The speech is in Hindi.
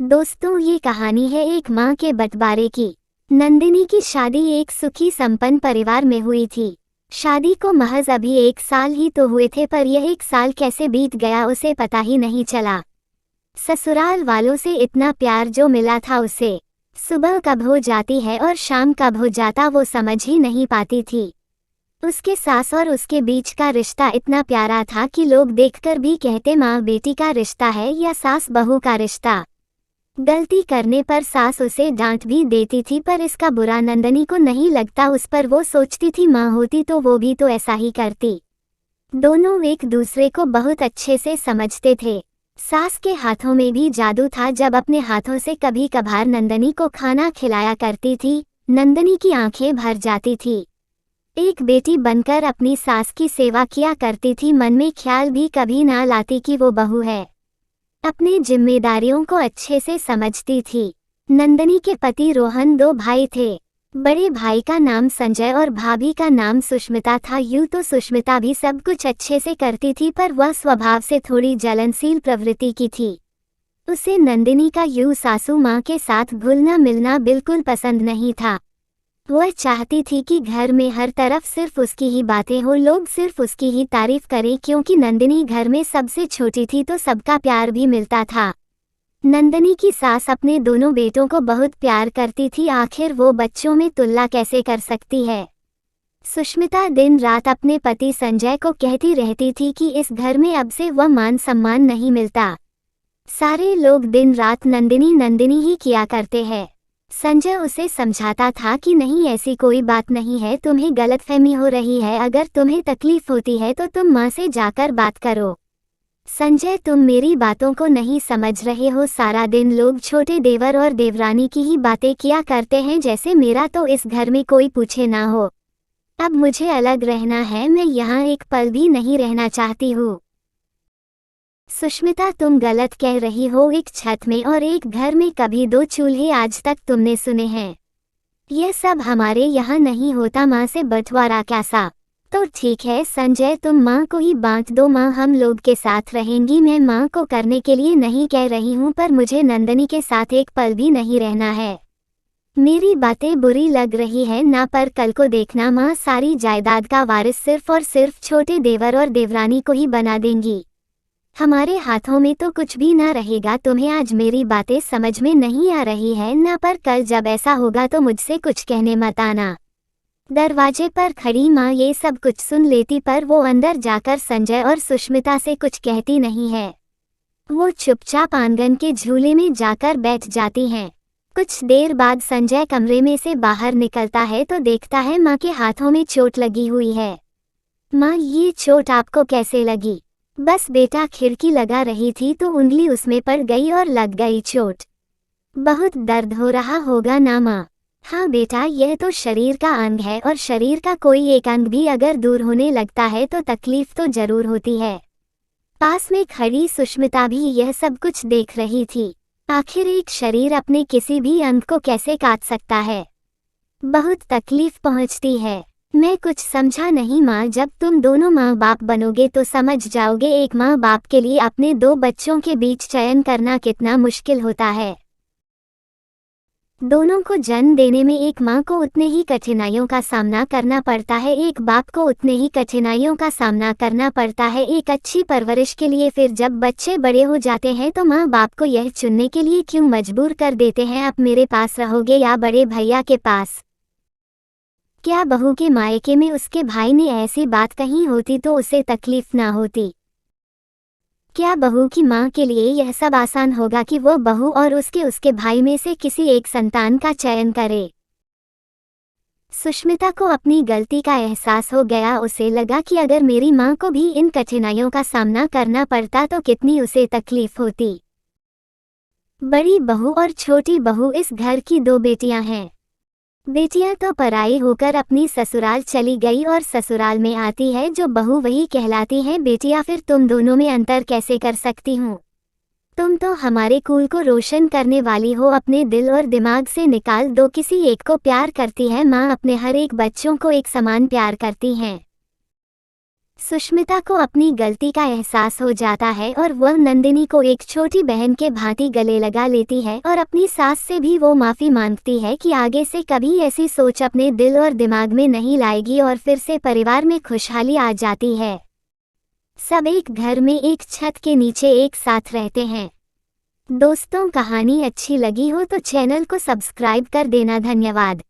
दोस्तों, ये कहानी है एक माँ के बंटवारे की। नंदिनी की शादी एक सुखी संपन्न परिवार में हुई थी। शादी को महज अभी 1 साल ही तो हुए थे, पर यह 1 साल कैसे बीत गया उसे पता ही नहीं चला। ससुराल वालों से इतना प्यार जो मिला था उसे, सुबह कब हो जाती है और शाम कब हो जाता वो समझ ही नहीं पाती थी। उसके सास और उसके बीच का रिश्ता इतना प्यारा था कि लोग देखकर भी कहते माँ बेटी का रिश्ता है या सास बहू का रिश्ता। गलती करने पर सास उसे डांट भी देती थी, पर इसका बुरा नंदिनी को नहीं लगता उस पर। वो सोचती थी माँ होती तो वो भी तो ऐसा ही करती। दोनों एक दूसरे को बहुत अच्छे से समझते थे। सास के हाथों में भी जादू था। जब अपने हाथों से कभी कभार नंदिनी को खाना खिलाया करती थी, नंदिनी की आंखें भर जाती थी। एक बेटी बनकर अपनी सास की सेवा किया करती थी, मन में ख्याल भी कभी ना लाती कि वो बहू है। अपनी जिम्मेदारियों को अच्छे से समझती थी। नंदिनी के पति रोहन 2 भाई थे। बड़े भाई का नाम संजय और भाभी का नाम सुष्मिता था। यूँ तो सुष्मिता भी सब कुछ अच्छे से करती थी, पर वह स्वभाव से थोड़ी जलनशील प्रवृत्ति की थी। उसे नंदिनी का यूँ सासू माँ के साथ घुलना मिलना बिल्कुल पसंद नहीं था। वह चाहती थी कि घर में हर तरफ सिर्फ उसकी ही बातें हो, लोग सिर्फ उसकी ही तारीफ करें। क्योंकि नंदिनी घर में सबसे छोटी थी तो सबका प्यार भी मिलता था। नंदिनी की सास अपने दोनों बेटों को बहुत प्यार करती थी, आखिर वो बच्चों में तुलना कैसे कर सकती है। सुष्मिता दिन रात अपने पति संजय को कहती रहती थी कि इस घर में अब से वह मान सम्मान नहीं मिलता। सारे लोग दिन रात नंदिनी नंदिनी ही किया करते हैं। संजय उसे समझाता था कि नहीं, ऐसी कोई बात नहीं है, तुम्हें गलतफहमी हो रही है। अगर तुम्हें तकलीफ होती है तो तुम माँ से जाकर बात करो। संजय, तुम मेरी बातों को नहीं समझ रहे हो। सारा दिन लोग छोटे देवर और देवरानी की ही बातें किया करते हैं, जैसे मेरा तो इस घर में कोई पूछे ना हो। अब मुझे अलग रहना है, मैं यहाँ एक पल भी नहीं रहना चाहती हूँ। सुष्मिता, तुम गलत कह रही हो। एक छत में और एक घर में कभी 2 चूल्हे आज तक तुमने सुने हैं? यह सब हमारे यहाँ नहीं होता। माँ से बंटवारा कैसा? तो ठीक है संजय, तुम माँ को ही बांट दो। माँ हम लोग के साथ रहेंगी। मैं माँ को करने के लिए नहीं कह रही हूँ, पर मुझे नंदिनी के साथ एक पल भी नहीं रहना है। मेरी बातें बुरी लग रही है ना, पर कल को देखना, माँ सारी जायदाद का वारिस सिर्फ और सिर्फ छोटे देवर और देवरानी को ही बना देंगी। हमारे हाथों में तो कुछ भी ना रहेगा। तुम्हें आज मेरी बातें समझ में नहीं आ रही है ना, पर कल जब ऐसा होगा तो मुझसे कुछ कहने मत आना। दरवाजे पर खड़ी माँ ये सब कुछ सुन लेती, पर वो अंदर जाकर संजय और सुष्मिता से कुछ कहती नहीं है। वो चुपचाप आंगन के झूले में जाकर बैठ जाती हैं। कुछ देर बाद संजय कमरे में से बाहर निकलता है तो देखता है माँ के हाथों में चोट लगी हुई है। माँ, ये चोट आपको कैसे लगी? बस बेटा, खिड़की लगा रही थी तो उंगली उसमें पड़ गई और लग गई चोट। बहुत दर्द हो रहा होगा ना माँ? हाँ बेटा, यह तो शरीर का अंग है, और शरीर का कोई एक अंग भी अगर दूर होने लगता है तो तकलीफ तो जरूर होती है। पास में खड़ी सुष्मिता भी यह सब कुछ देख रही थी। आखिर एक शरीर अपने किसी भी अंग को कैसे काट सकता है? बहुत तकलीफ पहुँचती है। मैं कुछ समझा नहीं माँ। जब तुम दोनों माँ बाप बनोगे तो समझ जाओगे। एक माँ बाप के लिए अपने 2 बच्चों के बीच चयन करना कितना मुश्किल होता है। दोनों को जन्म देने में एक माँ को उतने ही कठिनाइयों का सामना करना पड़ता है, एक बाप को उतने ही कठिनाइयों का सामना करना पड़ता है एक अच्छी परवरिश के लिए। फिर जब बच्चे बड़े हो जाते हैं तो माँ बाप को यह चुनने के लिए क्यों मजबूर कर देते हैं, आप मेरे पास रहोगे या बड़े भैया के पास? क्या बहू के मायके में उसके भाई ने ऐसी बात कही होती तो उसे तकलीफ ना होती? क्या बहू की माँ के लिए यह सब आसान होगा कि वो बहू और उसके भाई में से किसी एक संतान का चयन करे? सुष्मिता को अपनी गलती का एहसास हो गया। उसे लगा कि अगर मेरी माँ को भी इन कठिनाइयों का सामना करना पड़ता तो कितनी उसे तकलीफ होती। बड़ी बहू और छोटी बहू इस घर की 2 बेटियां हैं। बेटियां तो पराई होकर अपनी ससुराल चली गई और ससुराल में आती है जो बहू वही कहलाती हैं बेटियां। फिर तुम दोनों में अंतर कैसे कर सकती हूँ? तुम तो हमारे कुल को रोशन करने वाली हो। अपने दिल और दिमाग से निकाल दो, किसी एक को प्यार करती है माँ, अपने हर एक बच्चों को एक समान प्यार करती हैं। सुष्मिता को अपनी गलती का एहसास हो जाता है और वह नंदिनी को एक छोटी बहन के भांति गले लगा लेती है और अपनी सास से भी वो माफ़ी मांगती है कि आगे से कभी ऐसी सोच अपने दिल और दिमाग में नहीं लाएगी और फिर से परिवार में खुशहाली आ जाती है। सब एक घर में एक छत के नीचे एक साथ रहते हैं। दोस्तों, कहानी अच्छी लगी हो तो चैनल को सब्सक्राइब कर देना। धन्यवाद।